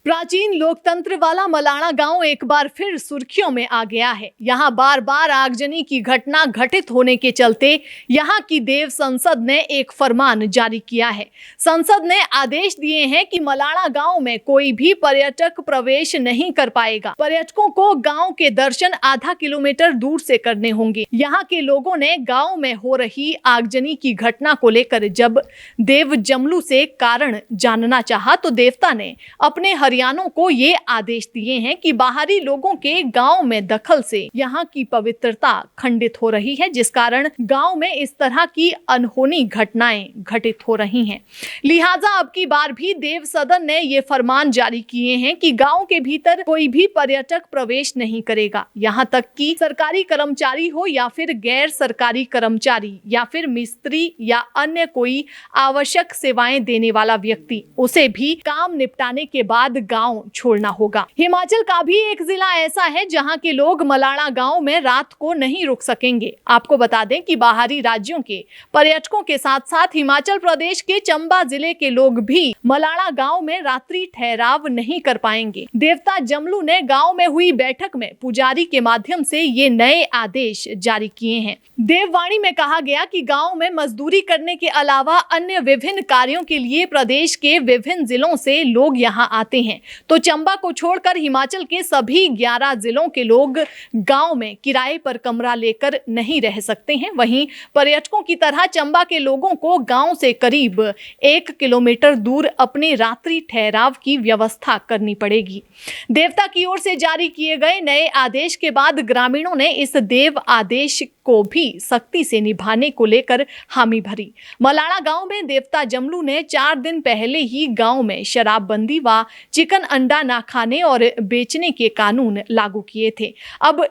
प्राचीन लोकतंत्र वाला मलाणा गांव एक बार फिर सुर्खियों में आ गया है। यहां बार बार आगजनी की घटना घटित होने के चलते यहां की देव संसद ने एक फरमान जारी किया है। संसद ने आदेश दिए हैं कि मलाणा गांव में कोई भी पर्यटक प्रवेश नहीं कर पाएगा। पर्यटकों को गांव के दर्शन आधा किलोमीटर दूर से करने होंगे। यहां के लोगों ने गांव में हो रही आगजनी की घटना को लेकर जब देव जमलू से कारण जानना चाहा तो देवता ने अपने हरियाणों को ये आदेश दिए हैं कि बाहरी लोगों के गांव में दखल से यहां की पवित्रता खंडित हो रही है, जिस कारण गांव में इस तरह की अनहोनी घटनाएं घटित हो रही हैं। लिहाजा अब की बार भी देव सदन ने ये फरमान जारी किए हैं कि गांव के भीतर कोई भी पर्यटक प्रवेश नहीं करेगा। यहां तक कि सरकारी कर्मचारी हो या फिर गैर सरकारी कर्मचारी या फिर मिस्त्री या अन्य कोई आवश्यक सेवाएं देने वाला व्यक्ति, उसे भी काम निपटाने के बाद गांव छोड़ना होगा। हिमाचल का भी एक जिला ऐसा है जहां के लोग मलाणा गांव में रात को नहीं रुक सकेंगे। आपको बता दें कि बाहरी राज्यों के पर्यटकों के साथ साथ हिमाचल प्रदेश के चंबा जिले के लोग भी मलाणा गांव में रात्रि ठहराव नहीं कर पाएंगे। देवता जमलू ने गांव में हुई बैठक में पुजारी के माध्यम से ये नए आदेश जारी किए हैं। देववाणी में कहा गया कि गांव में मजदूरी करने के अलावा अन्य विभिन्न कार्यों के लिए प्रदेश के विभिन्न जिलों से लोग यहां आते हैं, तो चंबा को छोड़कर हिमाचल के सभी 11 जिलों के लोग गांव में किराए पर कमरा लेकर नहीं रह सकते हैं। वहीं पर्यटकों की तरह चंबा के लोगों को गांव से करीब 1 किलोमीटर दूर अपने रात्रि ठहराव की व्यवस्था करनी पड़ेगी। देवता की ओर से जारी किए गए नए आदेश के बाद ग्रामीणों ने इस देव आदेश को भी सख्ती से निभाने को लेकर हामी भरी। मलाणा गांव में देवता जमलू ने 4 दिन पहले ही गांव में शराबबंदी व चिकन अंडा ना खाने और बेचने के कानून लागू किए थे। अब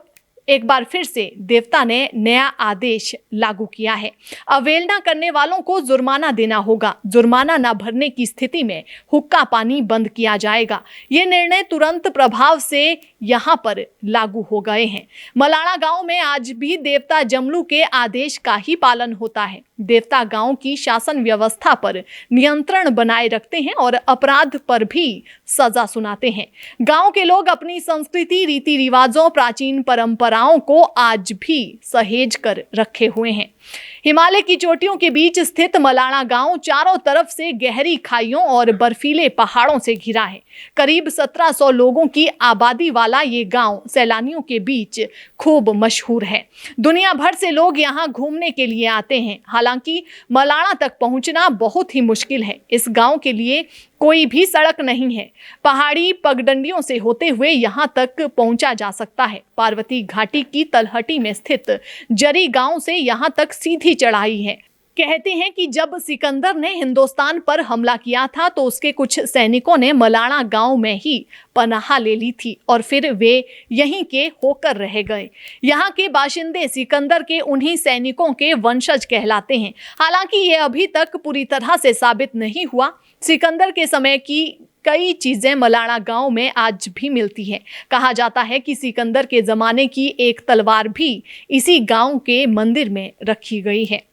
एक बार फिर से देवता ने नया आदेश लागू किया है। अवहेलना करने वालों को जुर्माना देना होगा। जुर्माना न भरने की स्थिति में हुक्का पानी बंद किया जाएगा। ये निर्णय तुरंत प्रभाव से यहां पर लागू हो गए हैं। मलाणा गांव में आज भी देवता जमलू के आदेश का ही पालन होता है। देवता गांव की शासन व्यवस्था पर नियंत्रण बनाए रखते हैं और अपराध पर भी सजा सुनाते हैं। गांव के लोग अपनी संस्कृति, रीति रिवाजों, प्राचीन परंपराओं को आज भी सहेज कर रखे हुए हैं। हिमालय की चोटियों के बीच स्थित मलाणा गांव चारों तरफ से गहरी खाइयों और बर्फीले पहाड़ों से घिरा है। करीब 1700 लोगों की आबादी वाला ये गांव सैलानियों के बीच खूब मशहूर है। दुनिया भर से लोग यहाँ घूमने के लिए आते हैं। हालांकि मलाणा तक पहुंचना बहुत ही मुश्किल है। इस गांव के लिए कोई भी सड़क नहीं है। पहाड़ी पगडंडियों से होते हुए यहाँ तक पहुंचा जा सकता है। पार्वती घाटी की तलहटी में स्थित जरी गांव से यहाँ तक सीधी चढ़ाई है। कहते हैं कि जब सिकंदर ने हिंदुस्तान पर हमला किया था तो उसके कुछ सैनिकों ने मलाणा गांव में ही पनाह ले ली थी और फिर वे यहीं के होकर रह गए। यहाँ के बाशिंदे सिकंदर के उन्हीं सैनिकों के वंशज कहलाते हैं। हालांकि ये अभी तक पूरी तरह से साबित नहीं हुआ। सिकंदर के समय की कई चीजें मलाणा गांव में आज भी मिलती हैं। कहा जाता है कि सिकंदर के जमाने की एक तलवार भी इसी गांव के मंदिर में रखी गई है।